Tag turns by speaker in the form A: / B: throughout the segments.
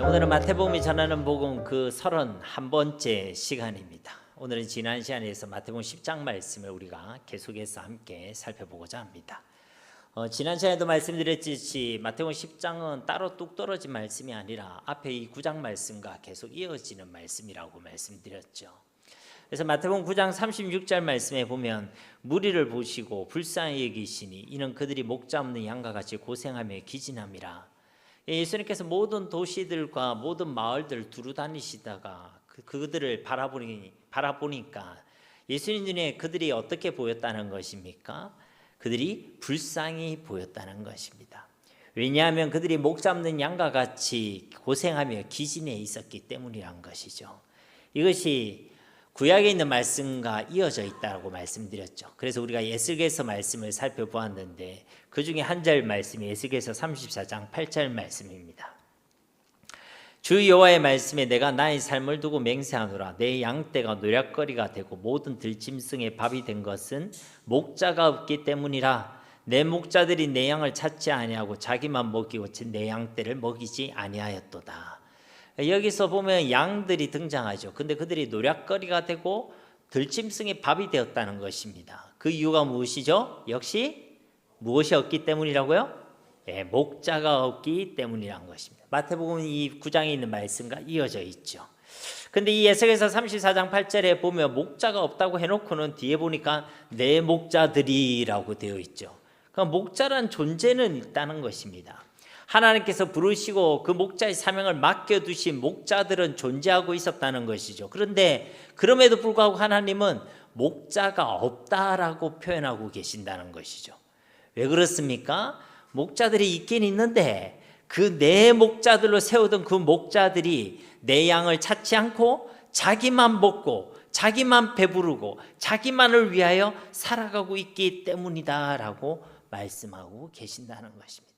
A: 오늘은 마태복음이 전하는 복음 그 31번째 시간입니다. 오늘은 지난 시간에서 마태복음 10장 말씀을 우리가 계속해서 함께 살펴보고자 합니다. 지난 시간에도 말씀드렸듯이 마태복음 10장은 따로 뚝 떨어진 말씀이 아니라 앞에 이 9장 말씀과 계속 이어지는 말씀이라고 말씀드렸죠. 그래서 마태복음 9장 36절 말씀에 보면 무리를 보시고 불쌍히 여기시니 이는 그들이 목자 없는 양과 같이 고생하며 기진함이라. 예수님께서 모든 도시들과 모든 마을들을 두루 다니시다가 그들을 바라보니까 예수님 눈에 그들이 어떻게 보였다는 것입니까? 그들이 불쌍히 보였다는 것입니다. 왜냐하면 그들이 목 잡는 양과 같이 고생하며 기진에 있었기 때문이란 것이죠. 이것이 구약에 있는 말씀과 이어져 있다고 말씀드렸죠. 그래서 우리가 에스겔서 말씀을 살펴보았는데 그 중에 한 절 말씀이 에스겔서 34장 8절 말씀입니다. 주 여호와의 말씀에 내가 나의 삶을 두고 맹세하노라. 내 양떼가 노략거리가 되고 모든 들짐승의 밥이 된 것은 목자가 없기 때문이라. 내 목자들이 내 양을 찾지 아니하고 자기만 먹이고 내 양떼를 먹이지 아니하였도다. 여기서 보면 양들이 등장하죠. 근데 그들이 노략거리가 되고 들짐승의 밥이 되었다는 것입니다. 그 이유가 무엇이죠? 역시 무엇이 없기 때문이라고요? 네, 목자가 없기 때문이란 것입니다. 마태복음 이 9장에 있는 말씀과 이어져 있죠. 근데 이 에스겔서 34장 8절에 보면 목자가 없다고 해놓고는 뒤에 보니까 내 목자들이라고 되어 있죠. 그러니까 목자란 존재는 있다는 것입니다. 하나님께서 부르시고 그 목자의 사명을 맡겨두신 목자들은 존재하고 있었다는 것이죠. 그런데 그럼에도 불구하고 하나님은 목자가 없다라고 표현하고 계신다는 것이죠. 왜 그렇습니까? 목자들이 있긴 있는데 그 내 목자들로 세우던 그 목자들이 내 양을 찾지 않고 자기만 먹고 자기만 배부르고 자기만을 위하여 살아가고 있기 때문이다라고 말씀하고 계신다는 것입니다.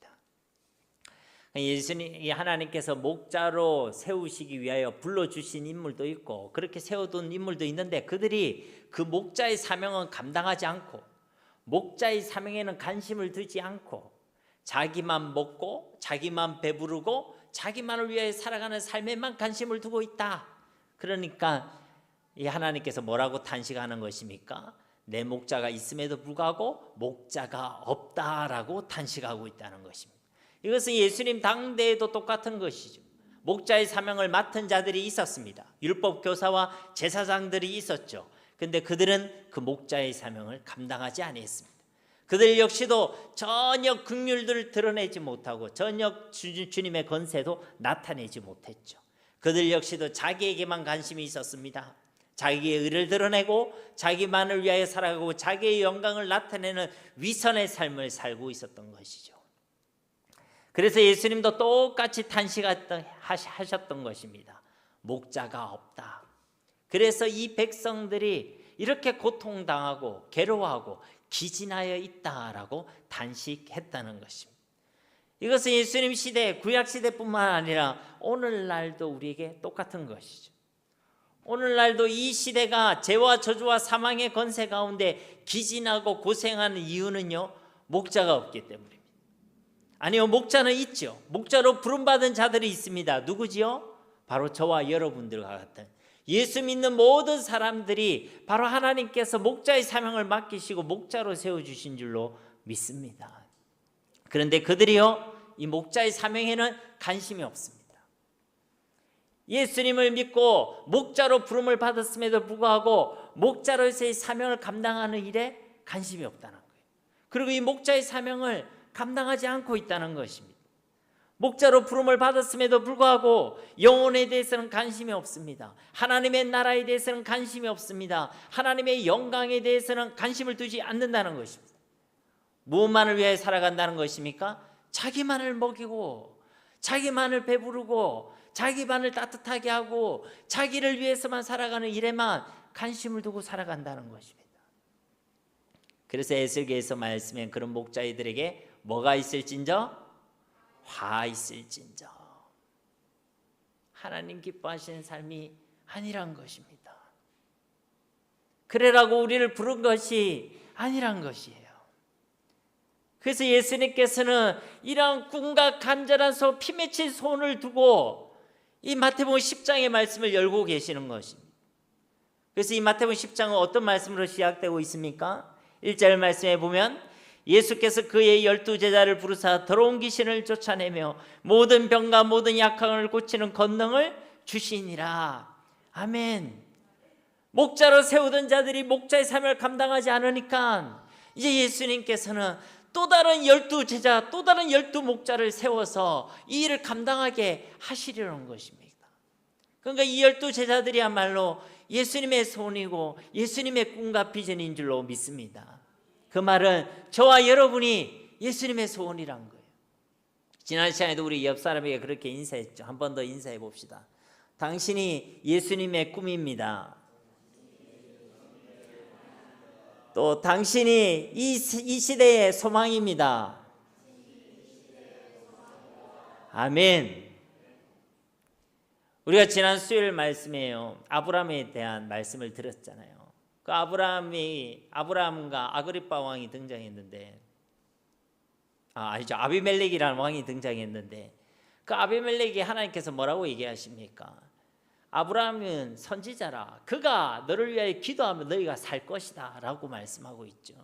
A: 예수님 하나님께서 목자로 세우시기 위하여 불러주신 인물도 있고 그렇게 세워둔 인물도 있는데 그들이 그 목자의 사명은 감당하지 않고 목자의 사명에는 관심을 두지 않고 자기만 먹고 자기만 배부르고 자기만을 위하여 살아가는 삶에만 관심을 두고 있다. 그러니까 이 하나님께서 뭐라고 탄식하는 것입니까? 내 목자가 있음에도 불구하고 목자가 없다라고 탄식하고 있다는 것입니다. 이것은 예수님 당대에도 똑같은 것이죠. 목자의 사명을 맡은 자들이 있었습니다. 율법 교사와 제사장들이 있었죠. 그런데 그들은 그 목자의 사명을 감당하지 아니했습니다. 그들 역시도 전혀 긍휼들을 드러내지 못하고 전혀 주님의 권세도 나타내지 못했죠. 그들 역시도 자기에게만 관심이 있었습니다. 자기의 의를 드러내고 자기만을 위하여 살아가고 자기의 영광을 나타내는 위선의 삶을 살고 있었던 것이죠. 그래서 예수님도 똑같이 탄식하셨던 것입니다. 목자가 없다. 그래서 이 백성들이 이렇게 고통당하고 괴로워하고 기진하여 있다라고 탄식했다는 것입니다. 이것은 예수님 시대, 구약 시대뿐만 아니라 오늘날도 우리에게 똑같은 것이죠. 오늘날도 이 시대가 죄와 저주와 사망의 권세 가운데 기진하고 고생하는 이유는요, 목자가 없기 때문입니다. 아니요, 목자는 있죠. 목자로 부름받은 자들이 있습니다. 누구지요? 바로 저와 여러분들과 같은 예수 믿는 모든 사람들이 바로 하나님께서 목자의 사명을 맡기시고 목자로 세워주신 줄로 믿습니다. 그런데 그들이요, 이 목자의 사명에는 관심이 없습니다. 예수님을 믿고 목자로 부름을 받았음에도 불구하고 목자로서의 사명을 감당하는 일에 관심이 없다는 거예요. 그리고 이 목자의 사명을 감당하지 않고 있다는 것입니다. 목자로 부름을 받았음에도 불구하고 영혼에 대해서는 관심이 없습니다. 하나님의 나라에 대해서는 관심이 없습니다. 하나님의 영광에 대해서는 관심을 두지 않는다는 것입니다. 무엇만을 위해 살아간다는 것입니까? 자기만을 먹이고 자기만을 배부르고 자기만을 따뜻하게 하고 자기를 위해서만 살아가는 일에만 관심을 두고 살아간다는 것입니다. 그래서 에스겔서 말씀에 그런 목자들에게 뭐가 있을진저? 화 있을진저. 하나님 기뻐하시는 삶이 아니란 것입니다. 그래라고 우리를 부른 것이 아니란 것이에요. 그래서 예수님께서는 이러한 꿈과 간절한 피 맺힌 손을 두고 이 마태복음 10장의 말씀을 열고 계시는 것입니다. 그래서 이 마태복음 10장은 어떤 말씀으로 시작되고 있습니까? 1절 말씀에 보면 예수께서 그의 12제자를 부르사 더러운 귀신을 쫓아내며 모든 병과 모든 약함을 고치는 권능을 주시니라. 아멘. 목자로 세우던 자들이 목자의 삶을 감당하지 않으니까 이제 예수님께서는 또 다른 12제자, 또 다른 12목자를 세워서 이 일을 감당하게 하시려는 것입니다. 그러니까 이 12제자들이야말로 예수님의 손이고 예수님의 꿈과 비전인 줄로 믿습니다. 그 말은 저와 여러분이 예수님의 소원이란 거예요. 지난 시간에도 우리 옆 사람에게 그렇게 인사했죠. 한 번 더 인사해 봅시다. 당신이 예수님의 꿈입니다. 또 당신이 이 시대의 소망입니다. 아멘. 우리가 지난 수요일 말씀에요, 아브라함에 대한 말씀을 들었잖아요. 그 아브라함과 아그리빠 왕이 등장했는데, 아니죠, 아비멜렉이라는 왕이 등장했는데, 그 아비멜렉이 하나님께서 뭐라고 얘기하십니까? 아브라함은 선지자라, 그가 너를 위하여 기도하면 너희가 살 것이다 라고 말씀하고 있죠.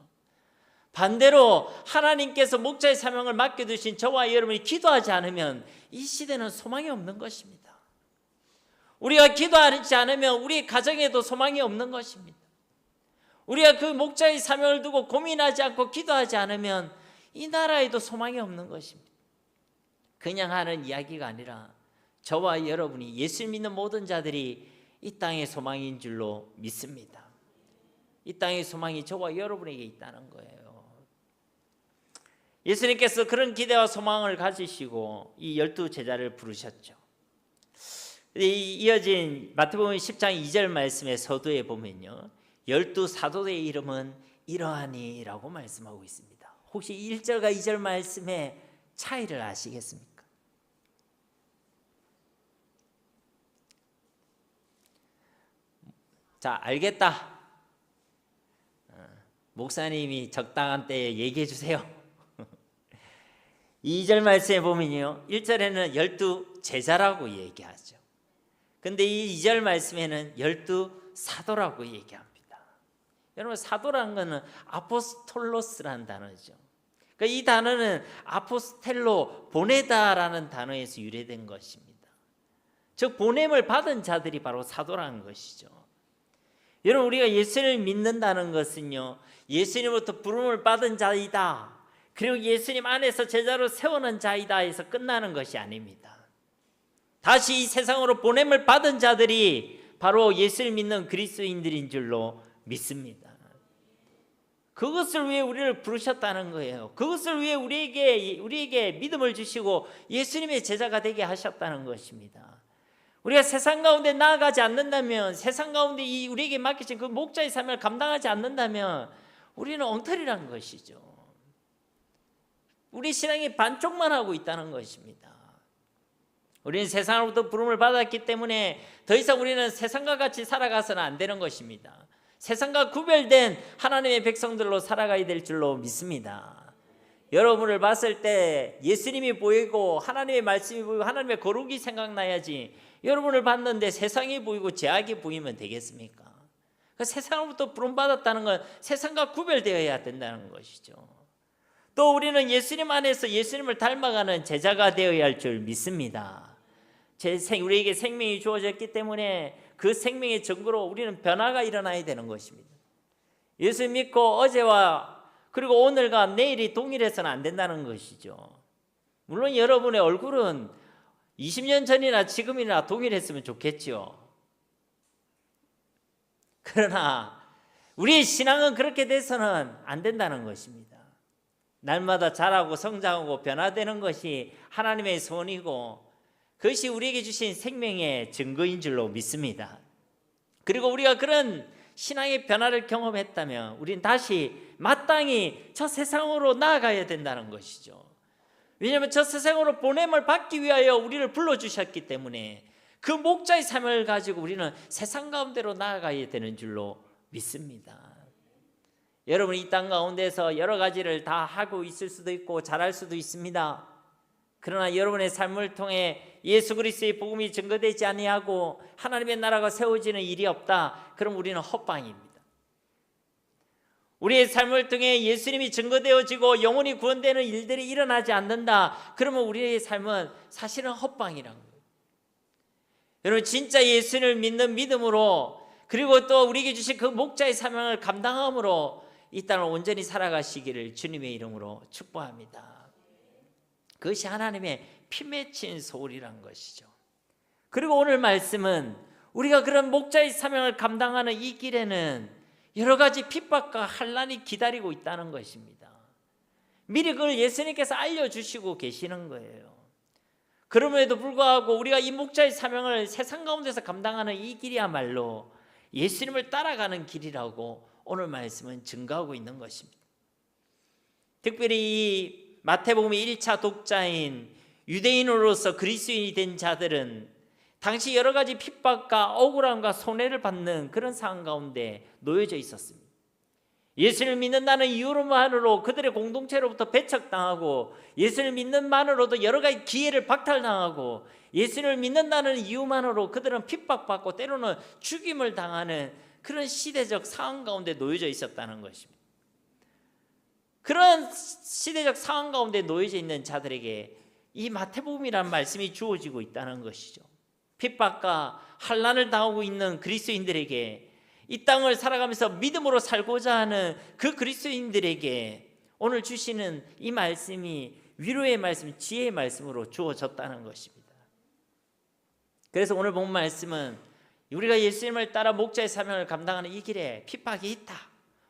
A: 반대로 하나님께서 목자의 사명을 맡겨두신 저와 여러분이 기도하지 않으면 이 시대는 소망이 없는 것입니다. 우리가 기도하지 않으면 우리 가정에도 소망이 없는 것입니다. 우리가 그 목자의 사명을 두고 고민하지 않고 기도하지 않으면 이 나라에도 소망이 없는 것입니다. 그냥 하는 이야기가 아니라 저와 여러분이 예수 믿는 모든 자들이 이 땅의 소망인 줄로 믿습니다. 이 땅의 소망이 저와 여러분에게 있다는 거예요. 예수님께서 그런 기대와 소망을 가지시고 이 12제자를 부르셨죠. 이어진 마태복음 10장 2절 말씀의 서두에 보면요, 12사도의 이름은 이러하니라고 말씀하고 있습니다. 혹시 1절과 2절 말씀의 차이를 아시겠습니까? 자, 알겠다. 목사님이 적당한 때에 얘기해 주세요. 2절 말씀에 보면요, 1절에는 12제자라고 얘기하죠. 근데 이 2절 말씀에는 12사도라고 얘기합니다. 여러분, 사도라는 것은 아포스톨로스라는 단어죠. 그러니까 이 단어는 아포스텔로, 보내다라는 단어에서 유래된 것입니다. 즉 보냄을 받은 자들이 바로 사도라는 것이죠. 여러분, 우리가 예수님을 믿는다는 것은요, 예수님으로부터 부름을 받은 자이다, 그리고 예수님 안에서 제자로 세우는 자이다 해서 끝나는 것이 아닙니다. 다시 이 세상으로 보냄을 받은 자들이 바로 예수를 믿는 그리스도인들인 줄로 믿습니다. 그것을 위해 우리를 부르셨다는 거예요. 그것을 위해 우리에게 믿음을 주시고 예수님의 제자가 되게 하셨다는 것입니다. 우리가 세상 가운데 나아가지 않는다면, 세상 가운데 우리에게 맡기신 그 목자의 삶을 감당하지 않는다면 우리는 엉터리라는 것이죠. 우리 신앙이 반쪽만 하고 있다는 것입니다. 우리는 세상으로부터 부름을 받았기 때문에 더 이상 우리는 세상과 같이 살아가서는 안 되는 것입니다. 세상과 구별된 하나님의 백성들로 살아가야 될 줄로 믿습니다. 여러분을 봤을 때 예수님이 보이고 하나님의 말씀이 보이고 하나님의 거룩이 생각나야지, 여러분을 봤는데 세상이 보이고 죄악이 보이면 되겠습니까? 세상으로부터 부름받았다는 건 세상과 구별되어야 된다는 것이죠. 또 우리는 예수님 안에서 예수님을 닮아가는 제자가 되어야 할 줄 믿습니다. 우리에게 생명이 주어졌기 때문에 그 생명의 증거로 우리는 변화가 일어나야 되는 것입니다. 예수 믿고 어제와 그리고 오늘과 내일이 동일해서는 안 된다는 것이죠. 물론 여러분의 얼굴은 20년 전이나 지금이나 동일했으면 좋겠죠. 그러나 우리의 신앙은 그렇게 돼서는 안 된다는 것입니다. 날마다 자라고 성장하고 변화되는 것이 하나님의 소원이고 그것이 우리에게 주신 생명의 증거인 줄로 믿습니다. 그리고 우리가 그런 신앙의 변화를 경험했다면 우리는 다시 마땅히 저 세상으로 나아가야 된다는 것이죠. 왜냐하면 저 세상으로 보냄을 받기 위하여 우리를 불러주셨기 때문에 그 목자의 삶을 가지고 우리는 세상 가운데로 나아가야 되는 줄로 믿습니다. 여러분, 이 땅 가운데서 여러 가지를 다 하고 있을 수도 있고 잘할 수도 있습니다. 그러나 여러분의 삶을 통해 예수 그리스도의 복음이 증거되지 아니하고 하나님의 나라가 세워지는 일이 없다. 그럼 우리는 헛방입니다. 우리의 삶을 통해 예수님이 증거되어지고 영혼이 구원되는 일들이 일어나지 않는다. 그러면 우리의 삶은 사실은 헛방이라는 거예요. 여러분, 진짜 예수를 믿는 믿음으로, 그리고 또 우리에게 주신 그 목자의 사명을 감당함으로 이 땅을 온전히 살아가시기를 주님의 이름으로 축복합니다. 그것이 하나님의 피 맺힌 소울이란 것이죠. 그리고 오늘 말씀은 우리가 그런 목자의 사명을 감당하는 이 길에는 여러 가지 핍박과 환난이 기다리고 있다는 것입니다. 미리 그걸 예수님께서 알려주시고 계시는 거예요. 그럼에도 불구하고 우리가 이 목자의 사명을 세상 가운데서 감당하는 이 길이야말로 예수님을 따라가는 길이라고 오늘 말씀은 증거하고 있는 것입니다. 특별히 이 마태복음 1차 독자인 유대인으로서 그리스도인이 된 자들은 당시 여러 가지 핍박과 억울함과 손해를 받는 그런 상황 가운데 놓여져 있었습니다. 예수를 믿는다는 이유로만으로 그들의 공동체로부터 배척당하고, 예수를 믿는만으로도 여러 가지 기회를 박탈당하고, 예수를 믿는다는 이유만으로 그들은 핍박받고 때로는 죽임을 당하는 그런 시대적 상황 가운데 놓여져 있었다는 것입니다. 그런 시대적 상황 가운데 놓여져 있는 자들에게 이 마태복음이라는 말씀이 주어지고 있다는 것이죠. 핍박과 환난을 당하고 있는 그리스도인들에게, 이 땅을 살아가면서 믿음으로 살고자 하는 그 그리스도인들에게 오늘 주시는 이 말씀이 위로의 말씀, 지혜의 말씀으로 주어졌다는 것입니다. 그래서 오늘 본 말씀은 우리가 예수님을 따라 목자의 사명을 감당하는 이 길에 핍박이 있다,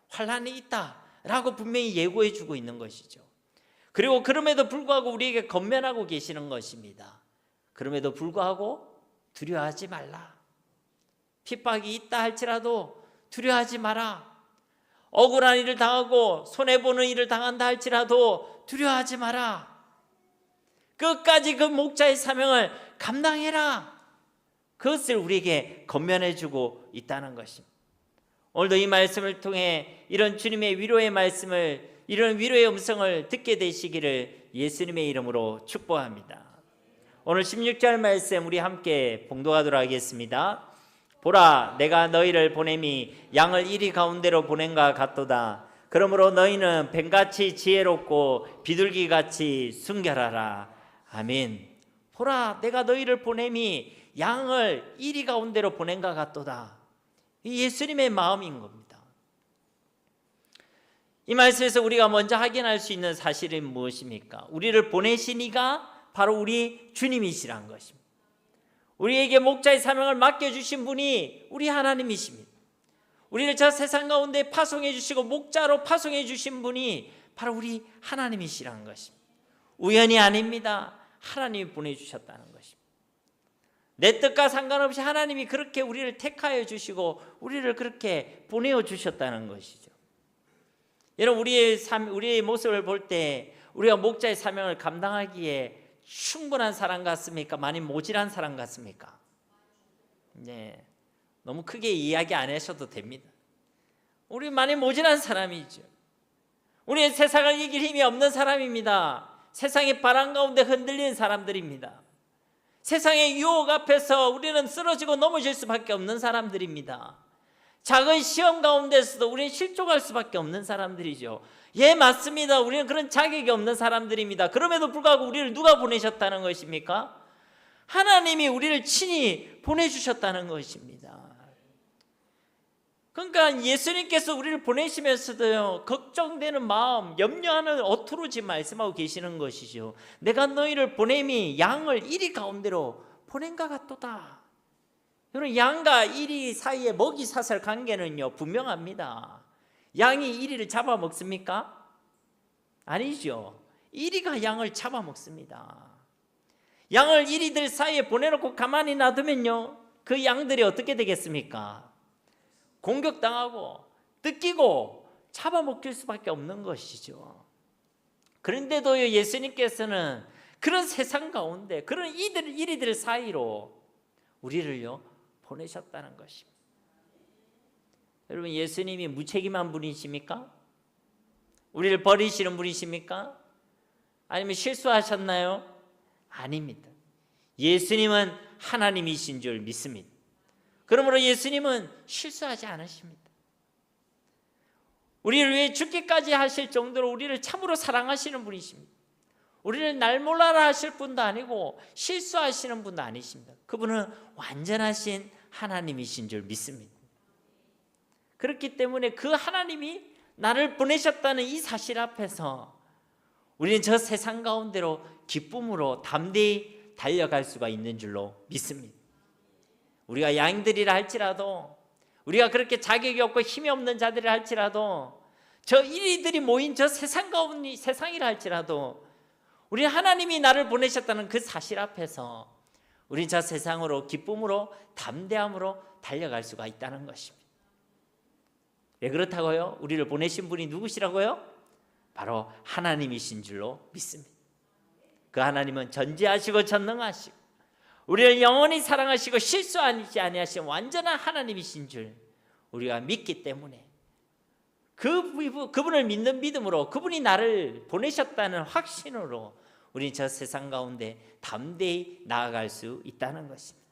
A: 환난이 있다 라고 분명히 예고해 주고 있는 것이죠. 그리고 그럼에도 불구하고 우리에게 권면하고 계시는 것입니다. 그럼에도 불구하고 두려워하지 말라. 핍박이 있다 할지라도 두려워하지 마라. 억울한 일을 당하고 손해보는 일을 당한다 할지라도 두려워하지 마라. 끝까지 그 목자의 사명을 감당해라. 그것을 우리에게 권면해주고 있다는 것입니다. 오늘도 이 말씀을 통해 이런 주님의 위로의 말씀을, 이런 위로의 음성을 듣게 되시기를 예수님의 이름으로 축복합니다. 오늘 16절 말씀 우리 함께 봉독하도록 하겠습니다. 보라, 내가 너희를 보냄이 양을 이리 가운데로 보낸과 같도다. 그러므로 너희는 뱀같이 지혜롭고 비둘기같이 순결하라. 아멘. 보라, 내가 너희를 보냄이 양을 이리 가운데로 보낸과 같도다. 이 예수님의 마음인 겁니다. 이 말씀에서 우리가 먼저 확인할 수 있는 사실은 무엇입니까? 우리를 보내신 이가 바로 우리 주님이시란 것입니다. 우리에게 목자의 사명을 맡겨주신 분이 우리 하나님이십니다. 우리를 저 세상 가운데 파송해 주시고 목자로 파송해 주신 분이 바로 우리 하나님이시란 것입니다. 우연이 아닙니다. 하나님이 보내주셨다는 것입니다. 내 뜻과 상관없이 하나님이 그렇게 우리를 택하여 주시고 우리를 그렇게 보내어 주셨다는 것이죠. 여러분, 우리의 모습을 볼 때 우리가 목자의 사명을 감당하기에 충분한 사람 같습니까? 많이 모질한 사람 같습니까? 네, 너무 크게 이야기 안 하셔도 됩니다. 우리 많이 모질한 사람이죠. 우리는 세상을 이길 힘이 없는 사람입니다. 세상의 바람 가운데 흔들리는 사람들입니다. 세상의 유혹 앞에서 우리는 쓰러지고 넘어질 수밖에 없는 사람들입니다. 작은 시험 가운데서도 우리는 실족할 수밖에 없는 사람들이죠. 예, 맞습니다. 우리는 그런 자격이 없는 사람들입니다. 그럼에도 불구하고 우리를 누가 보내셨다는 것입니까? 하나님이 우리를 친히 보내주셨다는 것입니다. 그러니까 예수님께서 우리를 보내시면서도요, 걱정되는 마음, 염려하는 어투로 지금 말씀하고 계시는 것이죠. 내가 너희를 보냄이 양을 이리 가운데로 보낸가 같도다. 여러분, 양과 이리 사이의 먹이 사슬 관계는요 분명합니다. 양이 이리를 잡아먹습니까? 아니죠. 이리가 양을 잡아먹습니다. 양을 이리들 사이에 보내놓고 가만히 놔두면요, 그 양들이 어떻게 되겠습니까? 공격당하고 뜯기고 잡아먹힐 수밖에 없는 것이죠. 그런데도 예수님께서는 그런 세상 가운데 그런 이리들 사이로 우리를요 보내셨다는 것입니다. 여러분, 예수님이 무책임한 분이십니까? 우리를 버리시는 분이십니까? 아니면 실수하셨나요? 아닙니다. 예수님은 하나님이신 줄 믿습니다. 그러므로 예수님은 실수하지 않으십니다. 우리를 위해 죽기까지 하실 정도로 우리를 참으로 사랑하시는 분이십니다. 우리를 날 몰라라 하실 분도 아니고 실수하시는 분도 아니십니다. 그분은 완전하신 하나님이신 줄 믿습니다. 그렇기 때문에 그 하나님이 나를 보내셨다는 이 사실 앞에서 우리는 저 세상 가운데로 기쁨으로 담대히 달려갈 수가 있는 줄로 믿습니다. 우리가 양들이라 할지라도, 우리가 그렇게 자격이 없고 힘이 없는 자들이라 할지라도, 저 이리들이 모인 저 세상 가운데 세상이라 할지라도 우리 하나님이 나를 보내셨다는 그 사실 앞에서 우리는 저 세상으로 기쁨으로 담대함으로 달려갈 수가 있다는 것입니다. 왜 그렇다고요? 우리를 보내신 분이 누구시라고요? 바로 하나님이신 줄로 믿습니다. 그 하나님은 전지하시고 전능하시고 우리를 영원히 사랑하시고 실수하지 아니하신 완전한 하나님이신 줄 우리가 믿기 때문에 그분을 믿는 믿음으로, 그분이 나를 보내셨다는 확신으로 우리는 저 세상 가운데 담대히 나아갈 수 있다는 것입니다.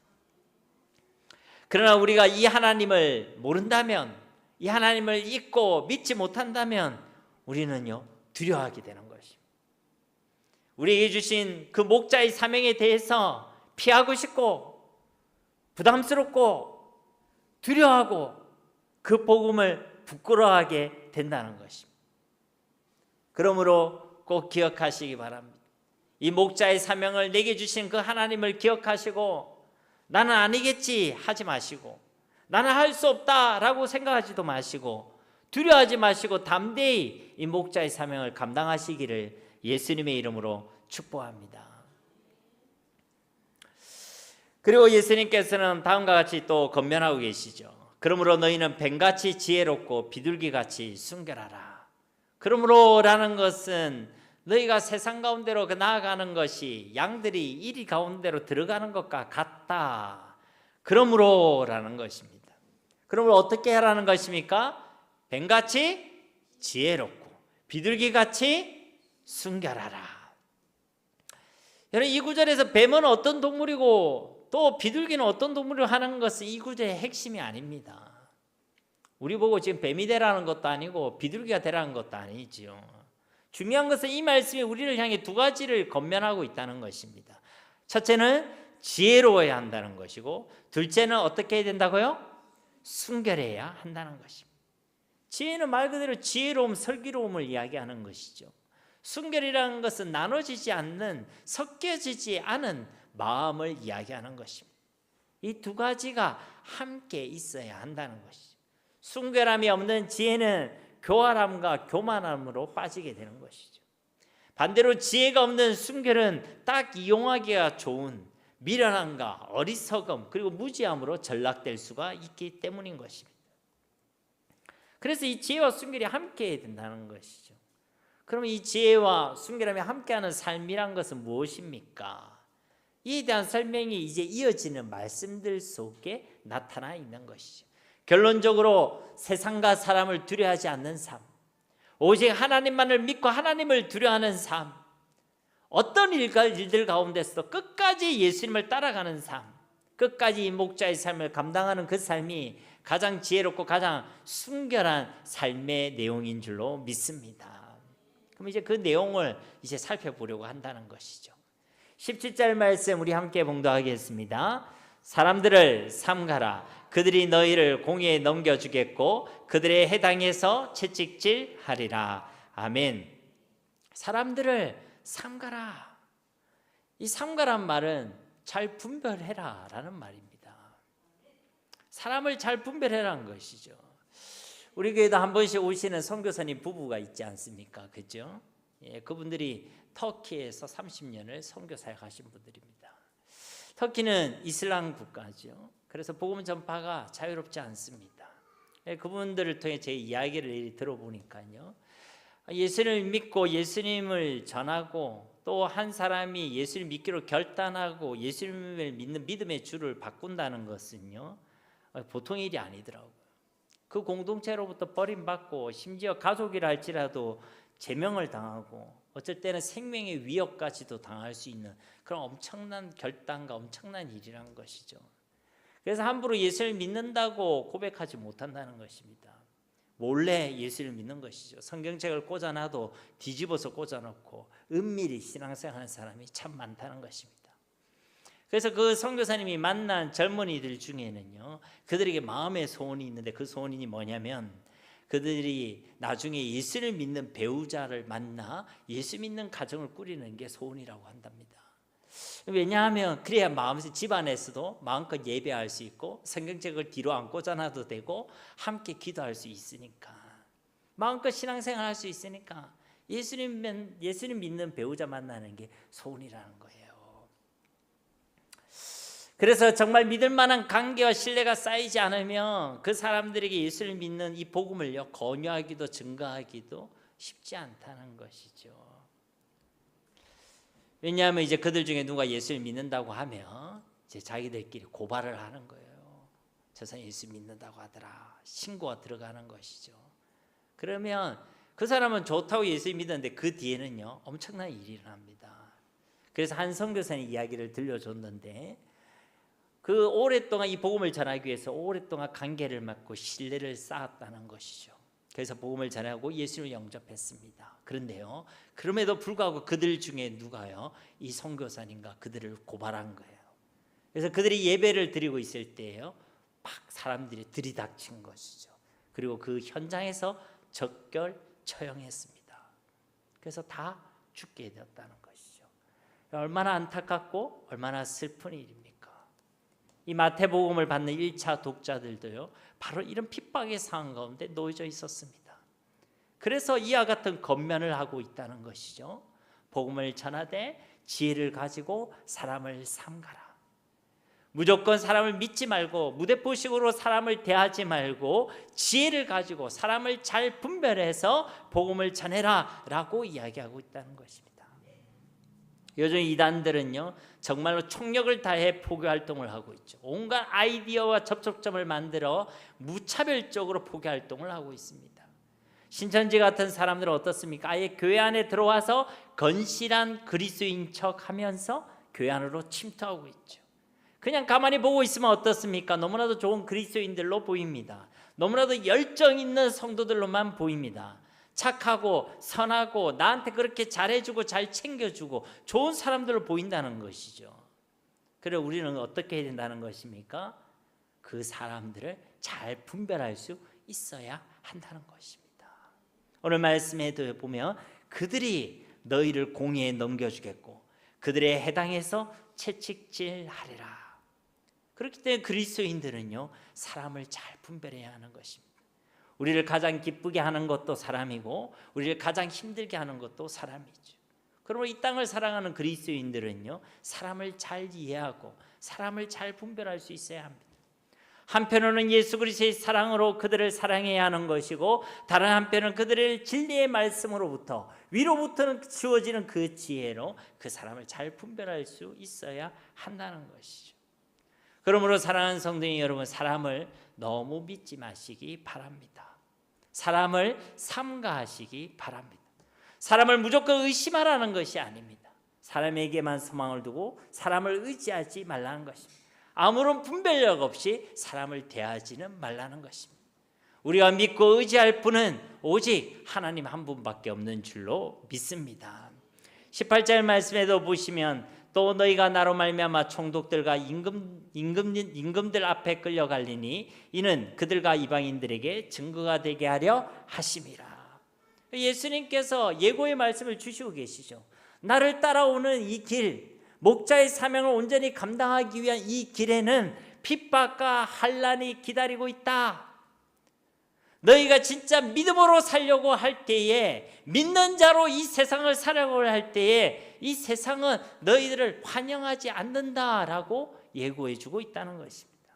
A: 그러나 우리가 이 하나님을 모른다면, 이 하나님을 잊고 믿지 못한다면 우리는요 두려워하게 되는 것입니다. 우리에게 주신 그 목자의 사명에 대해서 피하고 싶고 부담스럽고 두려워하고 그 복음을 부끄러워하게 된다는 것입니다. 그러므로 꼭 기억하시기 바랍니다. 이 목자의 사명을 내게 주신 그 하나님을 기억하시고 나는 아니겠지 하지 마시고, 나는 할 수 없다라고 생각하지도 마시고, 두려워하지 마시고 담대히 이 목자의 사명을 감당하시기를 예수님의 이름으로 축복합니다. 그리고 예수님께서는 다음과 같이 또 권면하고 계시죠. 그러므로 너희는 뱀같이 지혜롭고 비둘기같이 순결하라. 그러므로라는 것은 너희가 세상 가운데로 나아가는 것이 양들이 이리 가운데로 들어가는 것과 같다. 그러므로라는 것입니다. 그러므로 어떻게 하라는 것입니까? 뱀같이 지혜롭고 비둘기같이 순결하라. 여러분, 이 구절에서 뱀은 어떤 동물이고 또 비둘기는 어떤 동물을 하는 것은 이 구절의 핵심이 아닙니다. 우리 보고 지금 뱀이 되라는 것도 아니고 비둘기가 되라는 것도 아니지요. 중요한 것은 이 말씀이 우리를 향해 두 가지를 권면하고 있다는 것입니다. 첫째는 지혜로워야 한다는 것이고, 둘째는 어떻게 해야 된다고요? 순결해야 한다는 것입니다. 지혜는 말 그대로 지혜로움, 슬기로움을 이야기하는 것이죠. 순결이라는 것은 나눠지지 않는, 섞여지지 않은 마음을 이야기하는 것입니다. 이 두 가지가 함께 있어야 한다는 것이죠. 순결함이 없는 지혜는 교활함과 교만함으로 빠지게 되는 것이죠. 반대로 지혜가 없는 순결은 딱 이용하기가 좋은 미련함과 어리석음 그리고 무지함으로 전락될 수가 있기 때문인 것입니다. 그래서 이 지혜와 순결이 함께 해야 된다는 것이죠. 그럼 이 지혜와 순결함이 함께하는 삶이란 것은 무엇입니까? 이에 대한 설명이 이제 이어지는 말씀들 속에 나타나 있는 것이죠. 결론적으로 세상과 사람을 두려워하지 않는 삶, 오직 하나님만을 믿고 하나님을 두려워하는 삶, 어떤 일들 가운데서도 끝까지 예수님을 따라가는 삶, 끝까지 이 목자의 삶을 감당하는 그 삶이 가장 지혜롭고 가장 순결한 삶의 내용인 줄로 믿습니다. 그럼 이제 그 내용을 이제 살펴보려고 한다는 것이죠. 17절 말씀 우리 함께 봉독하겠습니다. 사람들을 삼가라. 그들이 너희를 공의에 넘겨주겠고 그들의 해당에서 채찍질하리라. 아멘. 사람들을 삼가라. 이 삼가란 말은 잘 분별해라 라는 말입니다. 사람을 잘 분별해라는 것이죠. 우리 교회도 한 번씩 오시는 선교사님 부부가 있지 않습니까? 그죠? 예, 그분들이 터키에서 30년을 선교 사역하신 분들입니다. 터키는 이슬람 국가죠. 그래서 복음 전파가 자유롭지 않습니다. 예, 그분들을 통해 제 이야기를 들어보니까요, 예수님을 믿고 예수님을 전하고 또 한 사람이 예수를 믿기로 결단하고 예수님을 믿는 믿음의 주를 바꾼다는 것은요 보통 일이 아니더라고요. 그 공동체로부터 버림받고 심지어 가족이라 할지라도 제명을 당하고 어쩔 때는 생명의 위협까지도 당할 수 있는 그런 엄청난 결단과 엄청난 일이라는 것이죠. 그래서 함부로 예수를 믿는다고 고백하지 못한다는 것입니다. 몰래 예수를 믿는 것이죠. 성경책을 꽂아놔도 뒤집어서 꽂아놓고 은밀히 신앙생활하는 사람이 참 많다는 것입니다. 그래서 그 선교사님이 만난 젊은이들 중에는요, 그들에게 마음의 소원이 있는데 그 소원이 뭐냐면 그들이 나중에 예수를 믿는 배우자를 만나 예수 믿는 가정을 꾸리는 게 소원이라고 한답니다. 왜냐하면 그래야 마음에서 집안에서도 마음껏 예배할 수 있고 성경책을 뒤로 안 꽂아놔도 되고 함께 기도할 수 있으니까, 마음껏 신앙생활 할 수 있으니까 예수님 믿는 배우자 만나는 게 소원이라는 거예요. 그래서 정말 믿을 만한 관계와 신뢰가 쌓이지 않으면 그 사람들에게 예수를 믿는 이 복음을요 권유하기도 증거하기도 쉽지 않다는 것이죠. 왜냐하면 이제 그들 중에 누가 예수를 믿는다고 하면 이제 자기들끼리 고발을 하는 거예요. 저 사람 예수 믿는다고 하더라. 신고가 들어가는 것이죠. 그러면 그 사람은 좋다고 예수 믿었는데 그 뒤에는요 엄청난 일이 일어납니다. 그래서 한 선교사님 이야기를 들려줬는데, 그 오랫동안 이 복음을 전하기 위해서 오랫동안 관계를 맺고 신뢰를 쌓았다는 것이죠. 그래서 복음을 전하고 예수를 영접했습니다. 그런데요, 그럼에도 불구하고 그들 중에 누가요 이 선교사님과 그들을 고발한 거예요. 그래서 그들이 예배를 드리고 있을 때에요 막 사람들이 들이닥친 것이죠. 그리고 그 현장에서 적결 처형했습니다. 그래서 다 죽게 되었다는 것이죠. 얼마나 안타깝고 얼마나 슬픈 일입니까? 이 마태복음을 받는 1차 독자들도요 바로 이런 핍박의 상황 가운데 놓여져 있었습니다. 그래서 이와 같은 권면을 하고 있다는 것이죠. 복음을 전하되 지혜를 가지고 사람을 삼가라. 무조건 사람을 믿지 말고 무대포식으로 사람을 대하지 말고 지혜를 가지고 사람을 잘 분별해서 복음을 전해라 라고 이야기하고 있다는 것입니다. 요즘 이단들은요 정말로 총력을 다해 포교 활동을 하고 있죠. 온갖 아이디어와 접촉점을 만들어 무차별적으로 포교 활동을 하고 있습니다. 신천지 같은 사람들은 어떻습니까? 아예 교회 안에 들어와서 건실한 그리스도인 척하면서 교회 안으로 침투하고 있죠. 그냥 가만히 보고 있으면 어떻습니까? 너무나도 좋은 그리스도인들로 보입니다. 너무나도 열정 있는 성도들로만 보입니다. 착하고 선하고 나한테 그렇게 잘해주고 잘 챙겨주고 좋은 사람들로 보인다는 것이죠. 그래 우리는 어떻게 해야 된다는 것입니까? 그 사람들을 잘 분별할 수 있어야 한다는 것입니다. 오늘 말씀에도 보면 그들이 너희를 공의에 넘겨주겠고 그들의 해당해서 채찍질하리라. 그렇기 때문에 그리스도인들은요 사람을 잘 분별해야 하는 것입니다. 우리를 가장 기쁘게 하는 것도 사람이고 우리를 가장 힘들게 하는 것도 사람이죠. 그러므로 이 땅을 사랑하는 그리스도인들은요 사람을 잘 이해하고 사람을 잘 분별할 수 있어야 합니다. 한편으로는 예수 그리스도의 사랑으로 그들을 사랑해야 하는 것이고, 다른 한편은 그들을 진리의 말씀으로부터 위로부터는 주어지는 그 지혜로 그 사람을 잘 분별할 수 있어야 한다는 것이죠. 그러므로 사랑하는 성도님 여러분, 사람을 너무 믿지 마시기 바랍니다. 사람을 삼가하시기 바랍니다. 사람을 무조건 의심하라는 것이 아닙니다. 사람에게만 소망을 두고 사람을 의지하지 말라는 것입니다. 아무런 분별력 없이 사람을 대하지는 말라는 것입니다. 우리가 믿고 의지할 분은 오직 하나님 한 분밖에 없는 줄로 믿습니다. 18절 말씀에도 보시면 또 너희가 나로 말미암아 총독들과 임금들 앞에 끌려갈리니 이는 그들과 이방인들에게 증거가 되게 하려 하심이라. 예수님께서 예고의 말씀을 주시고 계시죠. 나를 따라오는 이 길, 목자의 사명을 온전히 감당하기 위한 이 길에는 핍박과 환난이 기다리고 있다. 너희가 진짜 믿음으로 살려고 할 때에, 믿는 자로 이 세상을 살아가고 할 때에 이 세상은 너희들을 환영하지 않는다라고 예고해 주고 있다는 것입니다.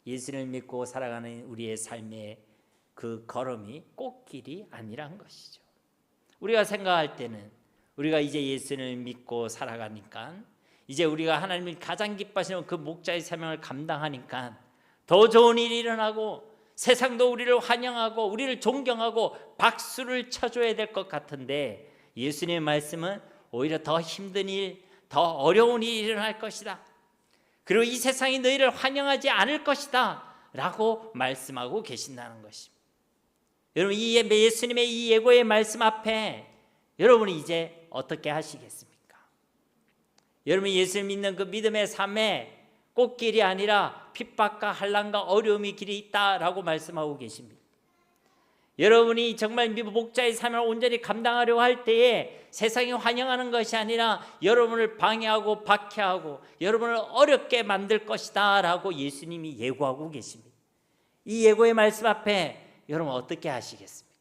A: 예수를 믿고 살아가는 우리의 삶의 그 걸음이 꽃길이 아니란 것이죠. 우리가 생각할 때는 우리가 이제 예수를 믿고 살아가니까, 이제 우리가 하나님이 가장 기뻐하시는 그 목자의 사명을 감당하니까 더 좋은 일이 일어나고 세상도 우리를 환영하고 우리를 존경하고 박수를 쳐줘야 될 것 같은데, 예수님의 말씀은 오히려 더 힘든 일, 더 어려운 일이 일어날 것이다. 그리고 이 세상이 너희를 환영하지 않을 것이다 라고 말씀하고 계신다는 것입니다. 여러분, 이 예수님의 이 예고의 말씀 앞에 여러분이 이제 어떻게 하시겠습니까? 여러분이 예수를 믿는 그 믿음의 삶에 꽃길이 아니라 핍박과 환난과 어려움의 길이 있다라고 말씀하고 계십니다. 여러분이 정말 목자의 사명을 온전히 감당하려고 할 때에 세상이 환영하는 것이 아니라 여러분을 방해하고 박해하고 여러분을 어렵게 만들 것이다 라고 예수님이 예고하고 계십니다. 이 예고의 말씀 앞에 여러분 어떻게 하시겠습니까?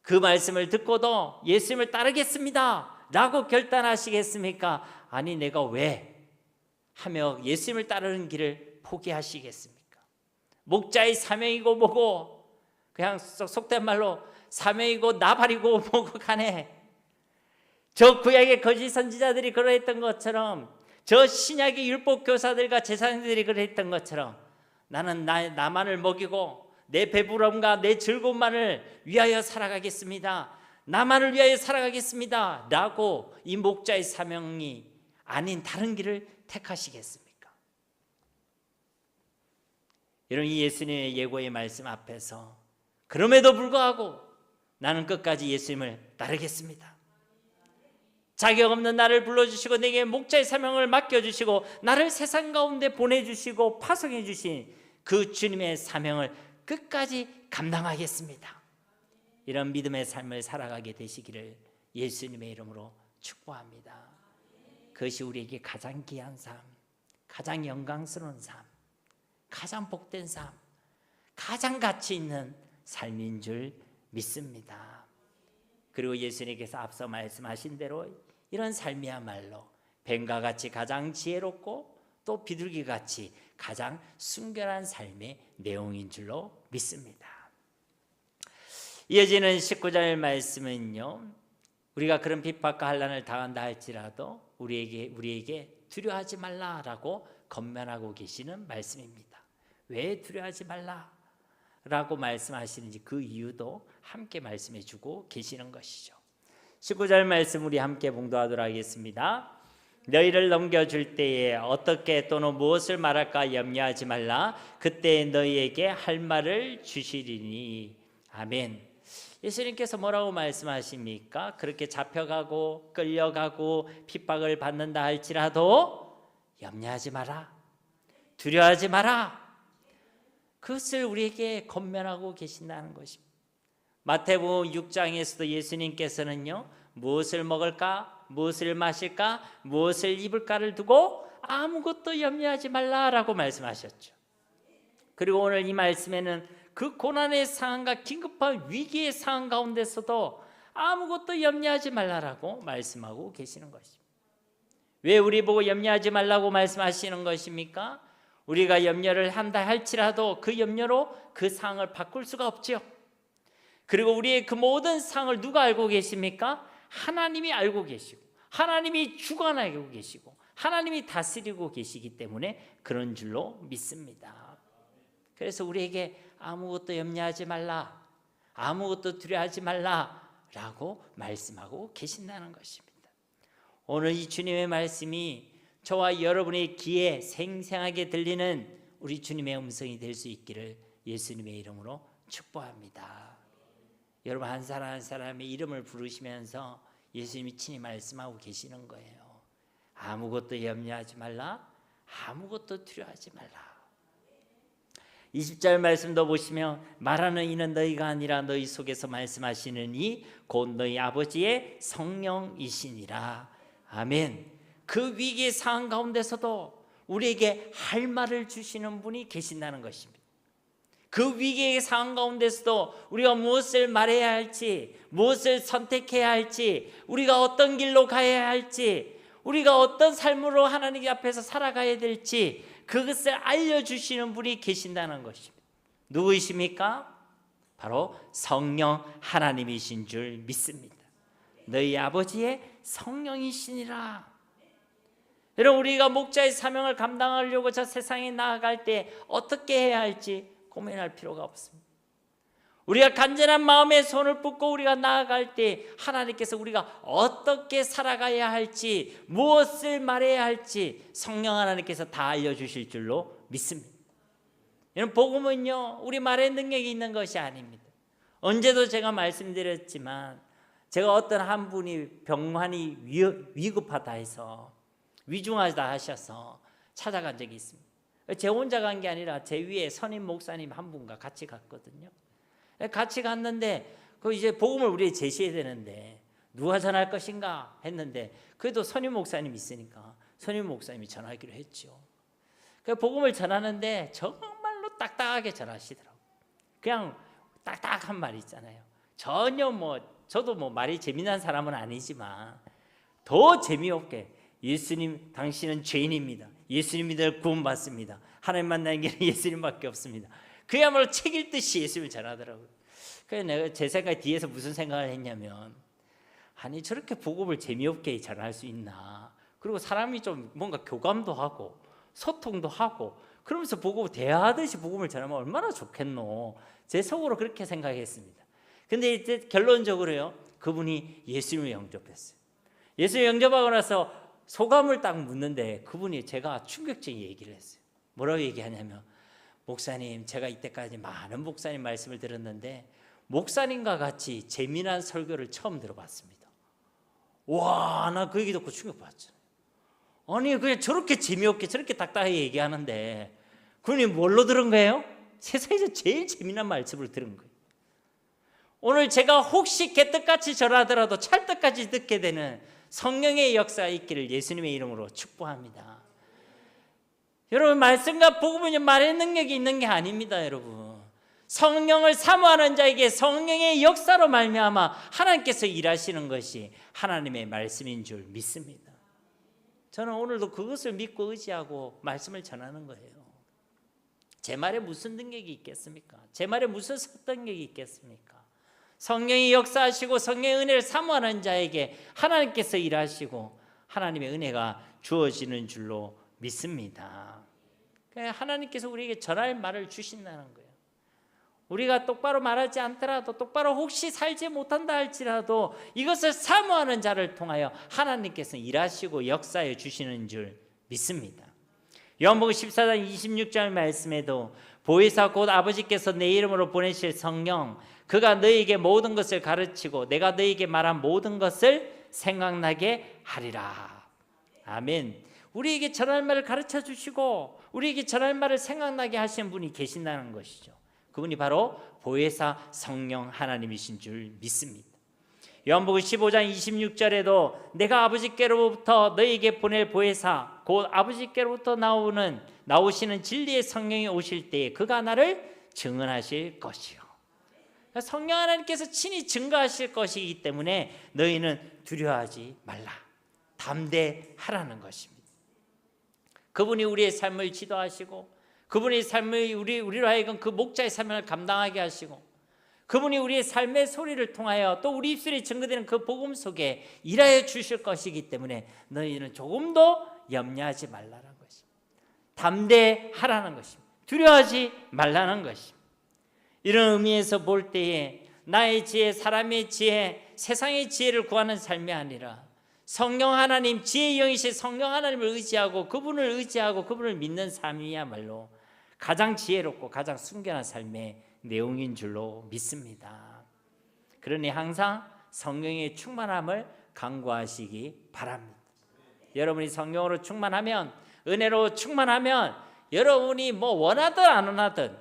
A: 그 말씀을 듣고도 예수님을 따르겠습니다 라고 결단하시겠습니까? 아니 내가 왜 하며 예수님을 따르는 길을 포기하시겠습니까? 목자의 사명이고 뭐고 그냥 속된 말로 사명이고 나발이고 뭐고 간에 저 구약의 거짓 선지자들이 그러했던 것처럼 저 신약의 율법 교사들과 제사장들이 그러했던 것처럼 나는 나만을 먹이고 내 배부름과 내 즐거움만을 위하여 살아가겠습니다. 나만을 위하여 살아가겠습니다 라고 이 목자의 사명이 아닌 다른 길을 택하시겠습니까? 여러분, 이 예수님의 예고의 말씀 앞에서 그럼에도 불구하고 나는 끝까지 예수님을 따르겠습니다. 자격 없는 나를 불러주시고 내게 목자의 사명을 맡겨주시고 나를 세상 가운데 보내주시고 파송해 주신 그 주님의 사명을 끝까지 감당하겠습니다. 이런 믿음의 삶을 살아가게 되시기를 예수님의 이름으로 축복합니다. 그것이 우리에게 가장 귀한 삶, 가장 영광스러운 삶, 가장 복된 삶, 가장 가치 있는 삶인 줄 믿습니다. 그리고 예수님께서 앞서 말씀하신 대로 이런 삶이야말로 뱀과 같이 가장 지혜롭고 또 비둘기같이 가장 순결한 삶의 내용인 줄로 믿습니다. 이어지는 19절 말씀은요, 우리가 그런 핍박과 환난을 당한다 할지라도 우리에게 두려워하지 말라라고 권면하고 계시는 말씀입니다. 왜 두려워하지 말라라고 말씀하시는지 그 이유도 함께 말씀해 주고 계시는 것이죠. 19절 말씀 우리 함께 봉독하도록 하겠습니다. 너희를 넘겨줄 때에 어떻게 또는 무엇을 말할까 염려하지 말라. 그때 너희에게 할 말을 주시리니. 아멘. 예수님께서 뭐라고 말씀하십니까? 그렇게 잡혀가고 끌려가고 핍박을 받는다 할지라도 염려하지 마라, 두려워하지 마라. 그것을 우리에게 권면하고 계신다는 것입니다. 마태복음 6장에서도 예수님께서는요, 무엇을 먹을까, 무엇을 마실까, 무엇을 입을까를 두고 아무것도 염려하지 말라라고 말씀하셨죠. 그리고 오늘 이 말씀에는 그 고난의 상황과 긴급한 위기의 상황 가운데서도 아무것도 염려하지 말라라고 말씀하고 계시는 것입니다. 왜 우리 보고 염려하지 말라고 말씀하시는 것입니까? 우리가 염려를 한다 할지라도 그 염려로 그 상황을 바꿀 수가 없지요. 그리고 우리의 그 모든 상황을 누가 알고 계십니까? 하나님이 알고 계시고 하나님이 주관하고 계시고 하나님이 다스리고 계시기 때문에 그런 줄로 믿습니다. 그래서 우리에게 아무것도 염려하지 말라, 아무것도 두려워하지 말라라고 말씀하고 계신다는 것입니다. 오늘 이 주님의 말씀이 저와 여러분의 귀에 생생하게 들리는 우리 주님의 음성이 될 수 있기를 예수님의 이름으로 축복합니다. 여러분, 한 사람 한 사람의 이름을 부르시면서 예수님이 친히 말씀하고 계시는 거예요. 아무것도 염려하지 말라, 아무것도 두려워하지 말라. 20절 말씀도 보시면 말하는 이는 너희가 아니라 너희 속에서 말씀하시는 이 곧 너희 아버지의 성령이시니라. 아멘. 그 위기의 상황 가운데서도 우리에게 할 말을 주시는 분이 계신다는 것입니다. 그 위기의 상황 가운데서도 우리가 무엇을 말해야 할지, 무엇을 선택해야 할지, 우리가 어떤 길로 가야 할지, 우리가 어떤 삶으로 하나님 앞에서 살아가야 될지 그것을 알려주시는 분이 계신다는 것입니다. 누구이십니까? 바로 성령 하나님이신 줄 믿습니다. 너희 아버지의 성령이시니라. 여러분, 우리가 목자의 사명을 감당하려고 저 세상에 나아갈 때 어떻게 해야 할지 고민할 필요가 없습니다. 우리가 간절한 마음에 손을 뻗고 우리가 나아갈 때 하나님께서 우리가 어떻게 살아가야 할지, 무엇을 말해야 할지 성령 하나님께서 다 알려주실 줄로 믿습니다. 이런 복음은요, 우리 말의 능력이 있는 것이 아닙니다. 언제도 제가 말씀드렸지만, 제가 어떤 한 분이 병환이 위급하다 해서, 위중하다 하셔서 찾아간 적이 있습니다. 제 혼자 간 게 아니라 제 위에 선임 목사님 한 분과 같이 갔거든요. 같이 갔는데 그 이제 복음을 우리에 제시해야 되는데 누가 전할 것인가 했는데, 그래도 선임 목사님 있으니까 선임 목사님이 전하기로 했죠. 그 복음을 전하는데 정말로 딱딱하게 전하시더라고요. 그냥 딱딱한 말이 있잖아요. 전혀 저도 말이 재미난 사람은 아니지만 더 재미없게, 예수님 당신은 죄인입니다. 예수님 믿어 구원받습니다. 하나님 만나는 길은 예수님밖에 없습니다. 그야말로 책 읽듯이 예수님을 전하더라고요. 그래서 내가 제 생각에 뒤에서 무슨 생각을 했냐면, 아니 저렇게 복음을 재미없게 전할 수 있나. 그리고 사람이 좀 뭔가 교감도 하고 소통도 하고 그러면서 복음을 대화하듯이 복음을 전하면 얼마나 좋겠노. 제 속으로 그렇게 생각했습니다. 근데 이제 결론적으로요, 그분이 예수님을 영접했어요. 예수님 영접하고 나서 소감을 딱 묻는데 그분이 제가 충격적인 얘기를 했어요. 뭐라고 얘기하냐면, 목사님, 제가 이때까지 많은 목사님 말씀을 들었는데 목사님과 같이 재미난 설교를 처음 들어봤습니다. 와, 나 그 얘기 듣고 충격받았죠. 아니 그냥 저렇게 재미없게 저렇게 딱딱하게 얘기하는데 그분이 뭘로 들은 거예요? 세상에서 제일 재미난 말씀을 들은 거예요. 오늘 제가 혹시 개떡같이 전하더라도 찰떡같이 듣게 되는 성령의 역사가 있기를 예수님의 이름으로 축복합니다. 여러분, 말씀과 복음은 말의 능력이 있는 게 아닙니다. 여러분, 성령을 사모하는 자에게 성령의 역사로 말미암아 하나님께서 일하시는 것이 하나님의 말씀인 줄 믿습니다. 저는 오늘도 그것을 믿고 의지하고 말씀을 전하는 거예요. 제 말에 무슨 능력이 있겠습니까? 제 말에 무슨 설득력이 있겠습니까? 성령이 역사하시고 성령의 은혜를 사모하는 자에게 하나님께서 일하시고 하나님의 은혜가 주어지는 줄로 믿습니다. 하나님께서 우리에게 전할 말을 주신다는 거예요. 우리가 똑바로 말하지 않더라도, 똑바로 혹시 살지 못한다 할지라도 이것을 사모하는 자를 통하여 하나님께서 일하시고 역사해 주시는 줄 믿습니다. 요한복음 14장 26절 말씀에도 보혜사 곧 아버지께서 내 이름으로 보내실 성령, 그가 너희에게 모든 것을 가르치고 내가 너희에게 말한 모든 것을 생각나게 하리라. 아멘. 우리에게 전할 말을 가르쳐 주시고 우리에게 전할 말을 생각나게 하시는 분이 계신다는 것이죠. 그분이 바로 보혜사 성령 하나님이신 줄 믿습니다. 요한복음 15장 26절에도 내가 아버지께로부터 너희에게 보낼 보혜사 곧 아버지께로부터 나오시는 진리의 성령이 오실 때에 그가 나를 증언하실 것이요. 성령 하나님께서 친히 증거하실 것이기 때문에 너희는 두려워하지 말라, 담대하라는 것입니다. 그분이 우리의 삶을 지도하시고 그분의 삶을 우리로 하여금 그 목자의 삶을 감당하게 하시고 그분이 우리의 삶의 소리를 통하여 또 우리 입술에 증거되는 그 복음 속에 일하여 주실 것이기 때문에 너희는 조금도 염려하지 말라는 것입니다. 담대하라는 것입니다. 두려워하지 말라는 것입니다. 이런 의미에서 볼 때에 나의 지혜, 사람의 지혜, 세상의 지혜를 구하는 삶이 아니라 성령 하나님, 지혜의 영이신 성령 하나님을 의지하고 그분을 믿는 삶이야말로 가장 지혜롭고 가장 순결한 삶의 내용인 줄로 믿습니다. 그러니 항상 성령의 충만함을 간구하시기 바랍니다. 여러분이 성령으로 충만하면, 은혜로 충만하면 여러분이 원하든 안 원하든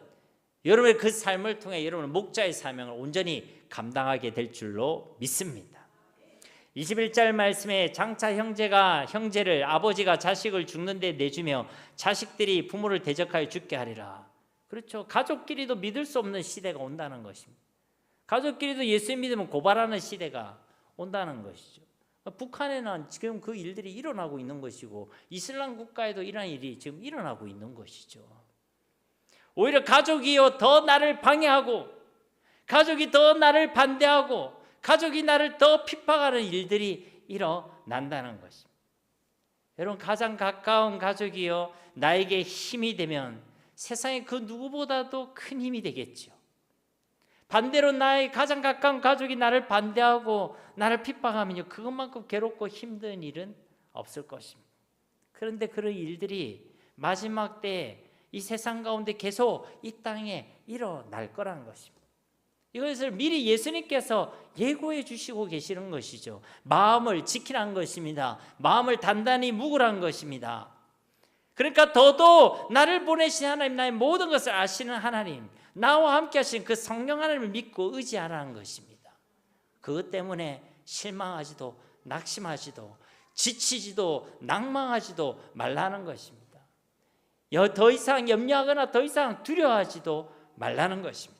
A: 여러분의 그 삶을 통해 여러분은 목자의 사명을 온전히 감당하게 될 줄로 믿습니다. 21절 말씀에 장차 형제를 아버지가 자식을 죽는데 내주며 자식들이 부모를 대적하여 죽게 하리라. 그렇죠. 가족끼리도 믿을 수 없는 시대가 온다는 것입니다. 가족끼리도 예수 믿으면 고발하는 시대가 온다는 것이죠. 북한에는 지금 그 일들이 일어나고 있는 것이고 이슬람 국가에도 이런 일이 지금 일어나고 있는 것이죠. 오히려 가족이요 더 나를 방해하고 가족이 더 나를 반대하고 가족이 나를 더 핍박하는 일들이 일어난다는 것입니다. 여러분, 가장 가까운 가족이요 나에게 힘이 되면 세상에 그 누구보다도 큰 힘이 되겠죠. 반대로 나의 가장 가까운 가족이 나를 반대하고 나를 핍박하면요, 그것만큼 괴롭고 힘든 일은 없을 것입니다. 그런데 그런 일들이 마지막 때에 이 세상 가운데 계속 이 땅에 일어날 거라는 것입니다. 이것을 미리 예수님께서 예고해 주시고 계시는 것이죠. 마음을 지키라는 것입니다. 마음을 단단히 묵으라는 것입니다. 그러니까 더더욱 나를 보내신 하나님, 나의 모든 것을 아시는 하나님, 나와 함께 하신 그 성령 하나님을 믿고 의지하라는 것입니다. 그것 때문에 실망하지도 낙심하지도 지치지도 낭망하지도 말라는 것입니다. 더 이상 염려하거나 더 이상 두려워하지도 말라는 것입니다.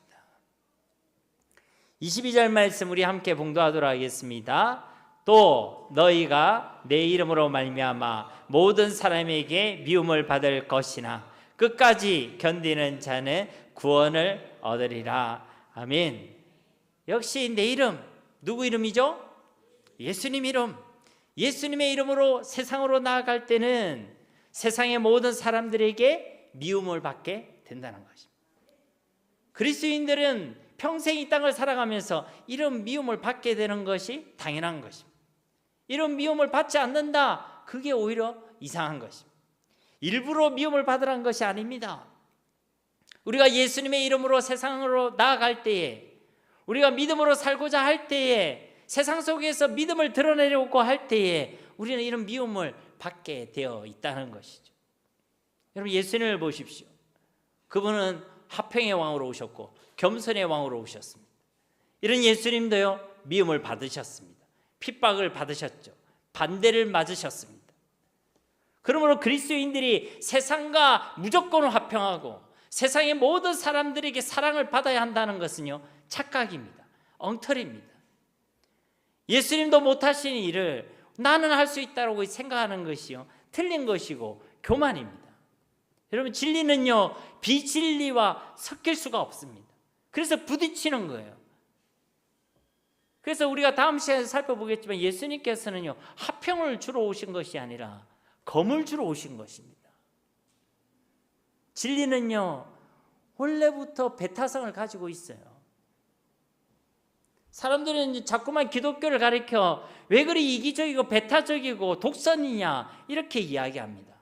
A: 22절 말씀 우리 함께 봉독하도록 하겠습니다. 또 너희가 내 이름으로 말미암아 모든 사람에게 미움을 받을 것이나 끝까지 견디는 자는 구원을 얻으리라. 아멘. 역시 내 이름, 누구 이름이죠? 예수님 이름. 예수님의 이름으로 세상으로 나아갈 때는 세상의 모든 사람들에게 미움을 받게 된다는 것입니다. 그리스도인들은 평생 이 땅을 살아가면서 이런 미움을 받게 되는 것이 당연한 것입니다. 이런 미움을 받지 않는다, 그게 오히려 이상한 것입니다. 일부러 미움을 받으라는 것이 아닙니다. 우리가 예수님의 이름으로 세상으로 나아갈 때에, 우리가 믿음으로 살고자 할 때에, 세상 속에서 믿음을 드러내려고 할 때에 우리는 이런 미움을 받게 되어 있다는 것이죠. 여러분, 예수님을 보십시오. 그분은 화평의 왕으로 오셨고 겸손의 왕으로 오셨습니다. 이런 예수님도요, 미움을 받으셨습니다. 핍박을 받으셨죠. 반대를 맞으셨습니다. 그러므로 그리스도인들이 세상과 무조건 화평하고 세상의 모든 사람들에게 사랑을 받아야 한다는 것은요, 착각입니다. 엉터리입니다. 예수님도 못하신 일을 나는 할 수 있다고 생각하는 것이요, 틀린 것이고 교만입니다. 여러분, 진리는요, 비진리와 섞일 수가 없습니다. 그래서 부딪히는 거예요. 그래서 우리가 다음 시간에 살펴보겠지만 예수님께서는요, 화평을 주러 오신 것이 아니라 검을 주러 오신 것입니다. 진리는요, 원래부터 배타성을 가지고 있어요. 사람들은 자꾸만 기독교를 가리켜 왜 그리 이기적이고 배타적이고 독선이냐 이렇게 이야기합니다.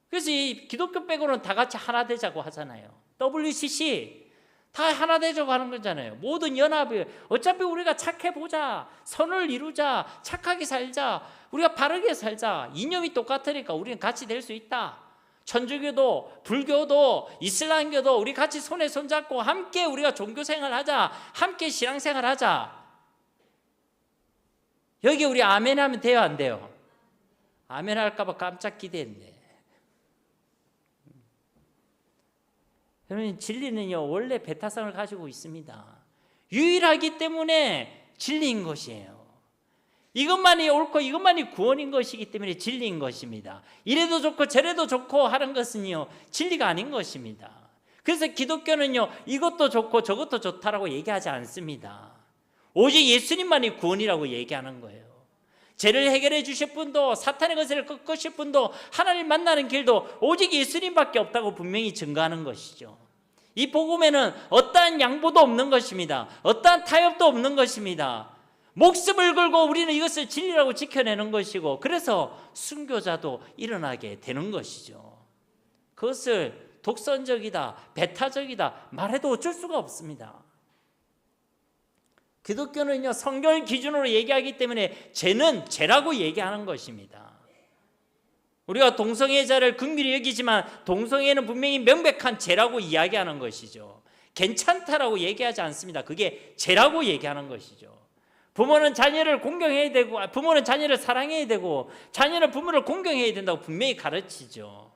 A: 그래서 이 기독교 빼고는 다 같이 하나 되자고 하잖아요. WCC 다 하나 되자고 하는 거잖아요. 모든 연합이 어차피 우리가 착해보자, 선을 이루자, 착하게 살자, 우리가 바르게 살자, 이념이 똑같으니까 우리는 같이 될 수 있다. 천주교도 불교도 이슬람교도 우리 같이 손에 손잡고 함께 우리가 종교생활하자, 함께 신앙생활하자. 여기 우리 아멘 하면 돼요, 안 돼요? 아멘 할까 봐 깜짝 기대했네. 여러분, 진리는요, 원래 배타성을 가지고 있습니다. 유일하기 때문에 진리인 것이에요. 이것만이 옳고 이것만이 구원인 것이기 때문에 진리인 것입니다. 이래도 좋고 저래도 좋고 하는 것은요, 진리가 아닌 것입니다. 그래서 기독교는요, 이것도 좋고 저것도 좋다라고 얘기하지 않습니다. 오직 예수님만이 구원이라고 얘기하는 거예요. 죄를 해결해 주실 분도, 사탄의 것을 꺾으실 분도, 하나님 만나는 길도 오직 예수님밖에 없다고 분명히 증거하는 것이죠. 이 복음에는 어떠한 양보도 없는 것입니다. 어떠한 타협도 없는 것입니다. 목숨을 걸고 우리는 이것을 진리라고 지켜내는 것이고, 그래서 순교자도 일어나게 되는 것이죠. 그것을 독선적이다, 배타적이다 말해도 어쩔 수가 없습니다. 기독교는요, 성경을 기준으로 얘기하기 때문에 죄는 죄라고 얘기하는 것입니다. 우리가 동성애자를 긍휼히 여기지만 동성애는 분명히 명백한 죄라고 이야기하는 것이죠. 괜찮다라고 얘기하지 않습니다. 그게 죄라고 얘기하는 것이죠. 부모는 자녀를 공경해야 되고, 부모는 자녀를 사랑해야 되고, 자녀는 부모를 공경해야 된다고 분명히 가르치죠.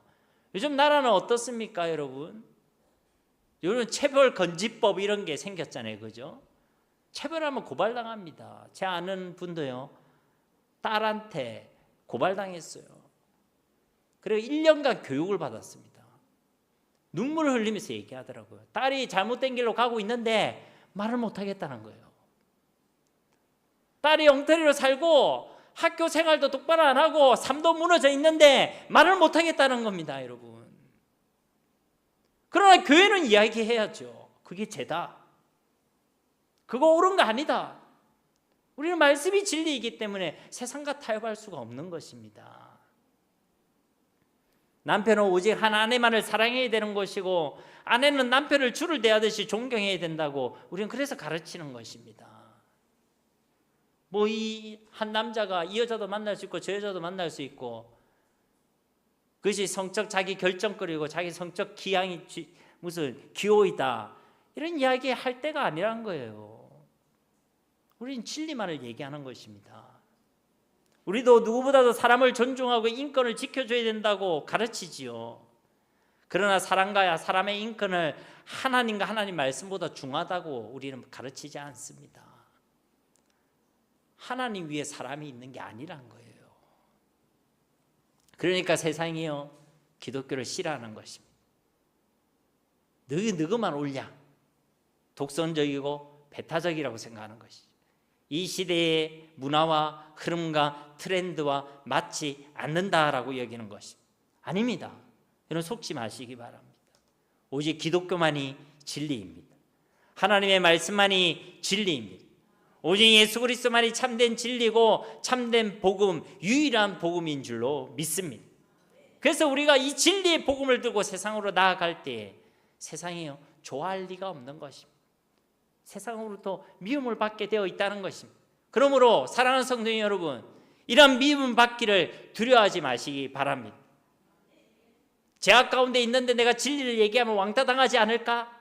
A: 요즘 나라는 어떻습니까, 여러분? 요즘 체벌건지법 이런 게 생겼잖아요, 그죠? 체벌하면 고발당합니다. 제 아는 분도요, 딸한테 고발당했어요. 그리고 1년간 교육을 받았습니다. 눈물을 흘리면서 얘기하더라고요. 딸이 잘못된 길로 가고 있는데 말을 못하겠다는 거예요. 딸이 엉터리로 살고 학교 생활도 똑바로 안 하고 삶도 무너져 있는데 말을 못하겠다는 겁니다, 여러분. 그러나 교회는 이야기해야죠. 그게 죄다. 그거 옳은 거 아니다. 우리는 말씀이 진리이기 때문에 세상과 타협할 수가 없는 것입니다. 남편은 오직 한 아내만을 사랑해야 되는 것이고 아내는 남편을 줄을 대하듯이 존경해야 된다고 우리는 그래서 가르치는 것입니다. 뭐 이 한 남자가 이 여자도 만날 수 있고 저 여자도 만날 수 있고 그것이 성적 자기 결정거리고 자기 성적 기양이 무슨 기호이다 이런 이야기 할 때가 아니란 거예요. 우리는 진리만을 얘기하는 것입니다. 우리도 누구보다도 사람을 존중하고 인권을 지켜줘야 된다고 가르치지요. 그러나 사람과 사람의 인권을 하나님과 하나님 말씀보다 중하다고 우리는 가르치지 않습니다. 하나님 위에 사람이 있는 게 아니란 거예요. 그러니까 세상이요 기독교를 싫어하는 것입니다. 너희만 옳냐? 독선적이고 배타적이라고 생각하는 것이죠. 이 시대의 문화와 흐름과 트렌드와 맞지 않는다라고 여기는 것입니다. 아닙니다. 여러분 속지 마시기 바랍니다. 오직 기독교만이 진리입니다. 하나님의 말씀만이 진리입니다. 오직 예수 그리스도만이 참된 진리고 참된 복음, 유일한 복음인 줄로 믿습니다. 그래서 우리가 이 진리의 복음을 들고 세상으로 나아갈 때 세상이요 좋아할 리가 없는 것입니다. 세상으로부터 미움을 받게 되어 있다는 것입니다. 그러므로 사랑하는 성도 여러분, 이런 미움 받기를 두려워하지 마시기 바랍니다. 제약 가운데 있는데 내가 진리를 얘기하면 왕따 당하지 않을까?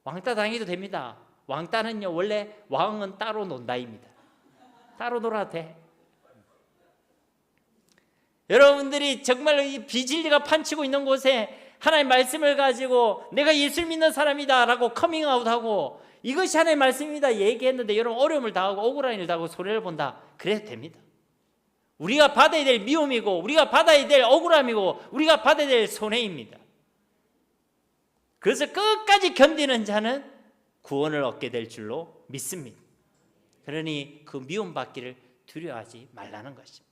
A: 왕따 당해도 됩니다. 왕따는요 원래 왕은 따로 논다입니다. 따로 놀아도 돼. 여러분들이 정말 이 비진리가 판치고 있는 곳에 하나님의 말씀을 가지고 내가 예수를 믿는 사람이다 라고 커밍아웃하고 이것이 하나님의 말씀입니다 얘기했는데 여러분 어려움을 당하고 억울한 일을 당하고 손해를 본다 그래도 됩니다. 우리가 받아야 될 미움이고 우리가 받아야 될 억울함이고 우리가 받아야 될 손해입니다. 그래서 끝까지 견디는 자는 구원을 얻게 될 줄로 믿습니다. 그러니 그 미움받기를 두려워하지 말라는 것입니다.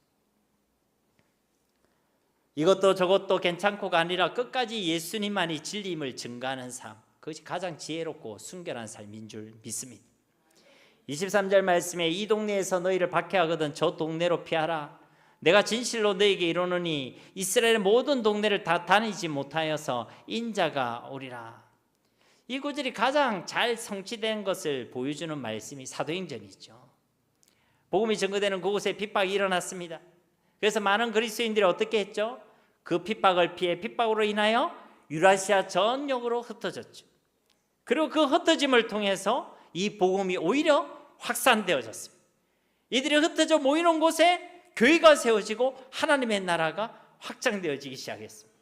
A: 이것도 저것도 괜찮고가 아니라 끝까지 예수님만이 진리임을 증거하는 삶, 그것이 가장 지혜롭고 순결한 삶인 줄 믿습니다. 23절 말씀에 이 동네에서 너희를 박해하거든 저 동네로 피하라. 내가 진실로 너희에게 이르노니 이스라엘의 모든 동네를 다 다니지 못하여서 인자가 오리라. 이 구절이 가장 잘 성취된 것을 보여주는 말씀이 사도행전이죠. 복음이 증거되는 그곳에 핍박이 일어났습니다. 그래서 많은 그리스도인들이 어떻게 했죠? 그 핍박을 피해 핍박으로 인하여 유라시아 전역으로 흩어졌죠. 그리고 그 흩어짐을 통해서 이 복음이 오히려 확산되어졌습니다. 이들이 흩어져 모이는 곳에 교회가 세워지고 하나님의 나라가 확장되어지기 시작했습니다.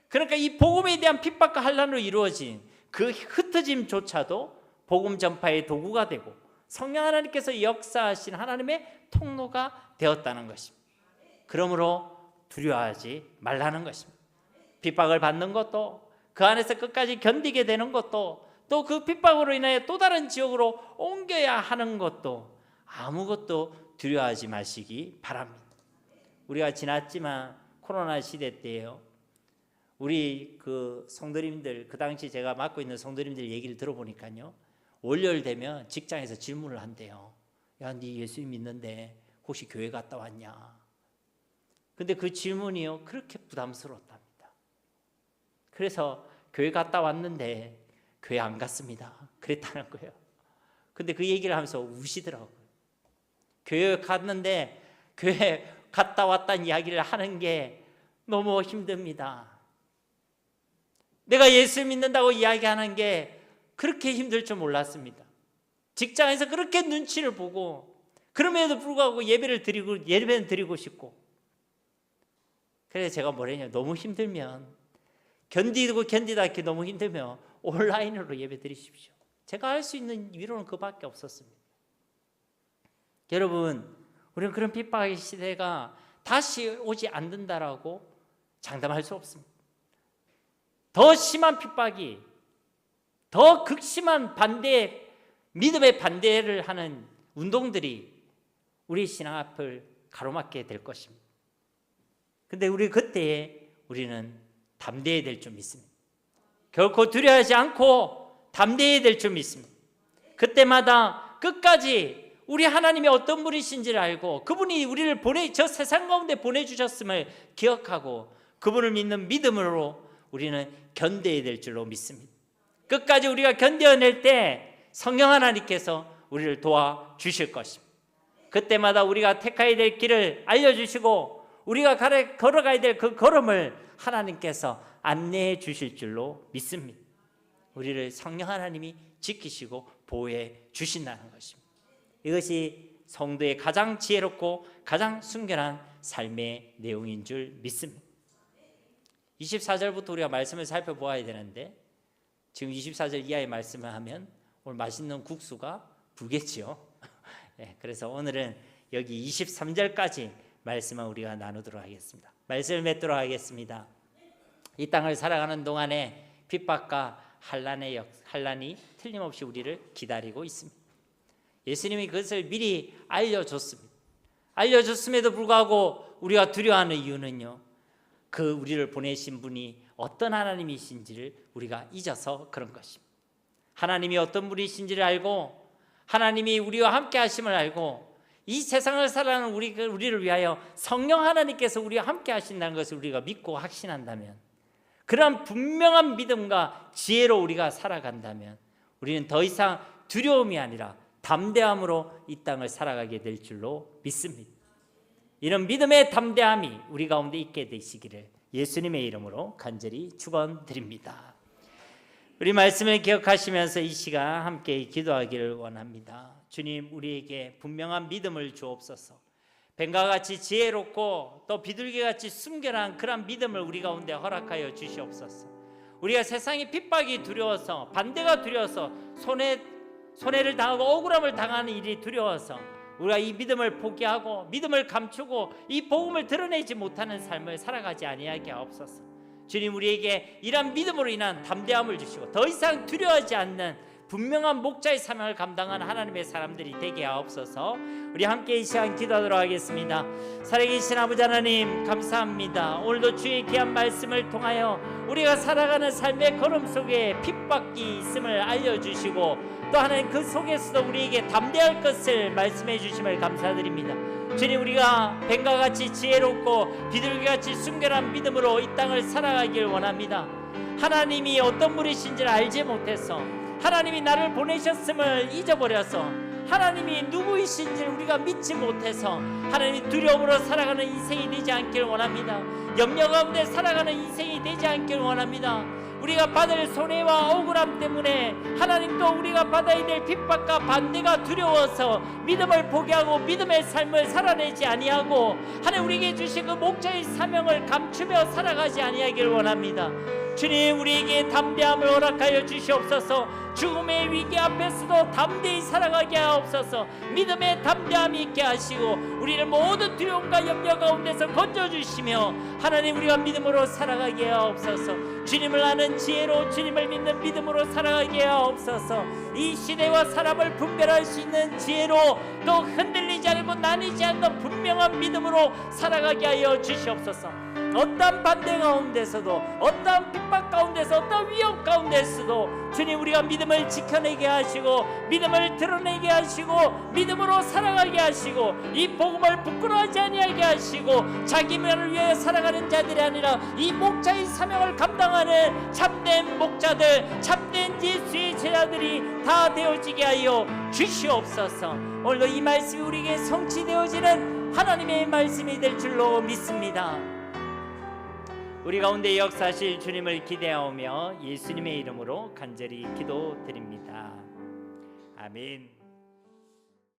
A: 그러니까 이 복음에 대한 핍박과 환난으로 이루어진 그 흩어짐조차도 복음 전파의 도구가 되고 성령 하나님께서 역사하신 하나님의 통로가 되었다는 것입니다. 그러므로 두려워하지 말라는 것입니다. 핍박을 받는 것도 그 안에서 끝까지 견디게 되는 것도 또 그 핍박으로 인하여 또 다른 지역으로 옮겨야 하는 것도 아무것도 두려워하지 마시기 바랍니다. 우리가 지났지만 코로나 시대 때예요. 우리 그 성도님들 그 당시 제가 맡고 있는 성도님들 얘기를 들어보니까요. 월요일 되면 직장에서 질문을 한대요. 야, 네 예수 믿는데 혹시 교회 갔다 왔냐? 근데 그 질문이요 그렇게 부담스러웠답니다. 그래서 교회 갔다 왔는데 교회 안 갔습니다. 그랬다는 거예요. 근데 그 얘기를 하면서 우시더라고요. 교회 갔는데 교회 갔다 왔다는 이야기를 하는 게 너무 힘듭니다. 내가 예수 믿는다고 이야기하는 게 그렇게 힘들 줄 몰랐습니다. 직장에서 그렇게 눈치를 보고 그럼에도 불구하고 예배는 드리고 싶고 그래서 제가 뭐랬냐 너무 힘들면 견디다 이렇게 너무 힘들면 온라인으로 예배 드리십시오. 제가 할 수 있는 위로는 그밖에 없었습니다. 여러분 우리는 그런 핍박의 시대가 다시 오지 않는다라고 장담할 수 없습니다. 더 심한 핍박이 더 극심한 반대 믿음의 반대를 하는 운동들이 우리 신앙 앞을 가로막게 될 것입니다. 그런데 우리 그때에 우리는 담대해야 될 줄 믿습니다. 결코 두려워하지 않고 담대해야 될 줄 믿습니다. 그때마다 끝까지 우리 하나님이 어떤 분이신지를 알고 그분이 우리를 저 세상 가운데 보내주셨음을 기억하고 그분을 믿는 믿음으로 우리는 견뎌야 될 줄로 믿습니다. 끝까지 우리가 견뎌낼 때 성령 하나님께서 우리를 도와주실 것입니다. 그때마다 우리가 택해야 될 길을 알려주시고 우리가 걸어가야 될 그 걸음을 하나님께서 안내해 주실 줄로 믿습니다. 우리를 성령 하나님이 지키시고 보호해 주신다는 것입니다. 이것이 성도의 가장 지혜롭고 가장 순결한 삶의 내용인 줄 믿습니다. 24절부터 우리가 말씀을 살펴보아야 되는데 지금 24절 이하의 말씀을 하면 오늘 맛있는 국수가 불겠지요. 그래서 오늘은 여기 23절까지 말씀을 우리가 나누도록 하겠습니다. 말씀을 맺도록 하겠습니다. 이 땅을 살아가는 동안에 핍박과 환난이 틀림없이 우리를 기다리고 있습니다. 예수님이 그것을 미리 알려줬습니다. 알려줬음에도 불구하고 우리가 두려워하는 이유는요, 그 우리를 보내신 분이 어떤 하나님이신지를 우리가 잊어서 그런 것입니다. 하나님이 어떤 분이신지를 알고 하나님이 우리와 함께 하심을 알고 이 세상을 살아가는 우리를 위하여 성령 하나님께서 우리와 함께 하신다는 것을 우리가 믿고 확신한다면, 그런 분명한 믿음과 지혜로 우리가 살아간다면 우리는 더 이상 두려움이 아니라 담대함으로 이 땅을 살아가게 될 줄로 믿습니다. 이런 믿음의 담대함이 우리 가운데 있게 되시기를 예수님의 이름으로 간절히 축원드립니다. 우리 말씀을 기억하시면서 이 시간 함께 기도하기를 원합니다. 주님, 우리에게 분명한 믿음을 주옵소서. 뱀과 같이 지혜롭고 또 비둘기같이 순결한 그런 믿음을 우리 가운데 허락하여 주시옵소서. 우리가 세상의 핍박이 두려워서, 반대가 두려워서, 손해를 당하고 억울함을 당하는 일이 두려워서 우리가 이 믿음을 포기하고 믿음을 감추고 이 복음을 드러내지 못하는 삶을 살아가지 아니하게 하옵소서. 주님, 우리에게 이런 믿음으로 인한 담대함을 주시고 더 이상 두려워하지 않는 분명한 목자의 사명을 감당하는 하나님의 사람들이 되게 하옵소서. 우리 함께 이 시간 기도하도록 하겠습니다. 살아계신 아버지 하나님, 감사합니다. 오늘도 주의 귀한 말씀을 통하여 우리가 살아가는 삶의 걸음 속에 핍박이 있음을 알려주시고 또 하나님 그 속에서도 우리에게 담대할 것을 말씀해 주심을 감사드립니다. 주님, 우리가 뱀과 같이 지혜롭고 비둘기같이 순결한 믿음으로 이 땅을 살아가길 원합니다. 하나님이 어떤 분이신지를 알지 못해서, 하나님이 나를 보내셨음을 잊어버려서, 하나님이 누구이신지를 우리가 믿지 못해서 하나님이 두려움으로 살아가는 인생이 되지 않길 원합니다. 염려 가운데 살아가는 인생이 되지 않길 원합니다. 우리가 받을 손해와 억울함 때문에 하나님 또 우리가 받아야 될 핍박과 반대가 두려워서 믿음을 포기하고 믿음의 삶을 살아내지 아니하고 하나님 우리에게 주신 그 목자의 사명을 감추며 살아가지 아니하길 원합니다. 주님, 우리에게 담대함을 허락하여 주시옵소서. 죽음의 위기 앞에서도 담대히 살아가게 하옵소서. 믿음의 담대함이 있게 하시고 우리를 모든 두려움과 염려 가운데서 건져주시며 하나님, 우리가 믿음으로 살아가게 하옵소서. 주님을 아는 지혜로 주님을 믿는 믿음으로 살아가게 하옵소서. 이 시대와 사람을 분별할 수 있는 지혜로 또 흔들리지 않고 나뉘지 않는 분명한 믿음으로 살아가게 하여 주시옵소서. 어떤 반대 가운데서도, 어떤 핍박 가운데서, 어떤 위협 가운데서도 주님, 우리가 믿음을 지켜내게 하시고 믿음을 드러내게 하시고 믿음으로 살아가게 하시고 이 복음을 부끄러워하지 아니하게 하시고 자기만을 위해 살아가는 자들이 아니라 이 목자의 사명을 감당하는 참된 목자들, 참된 예수의 제자들이 다 되어지게 하여 주시옵소서. 오늘도 이 말씀이 우리에게 성취되어지는 하나님의 말씀이 될 줄로 믿습니다. 우리 가운데 역사하실 주님을 기대하오며 예수님의 이름으로 간절히 기도드립니다. 아멘.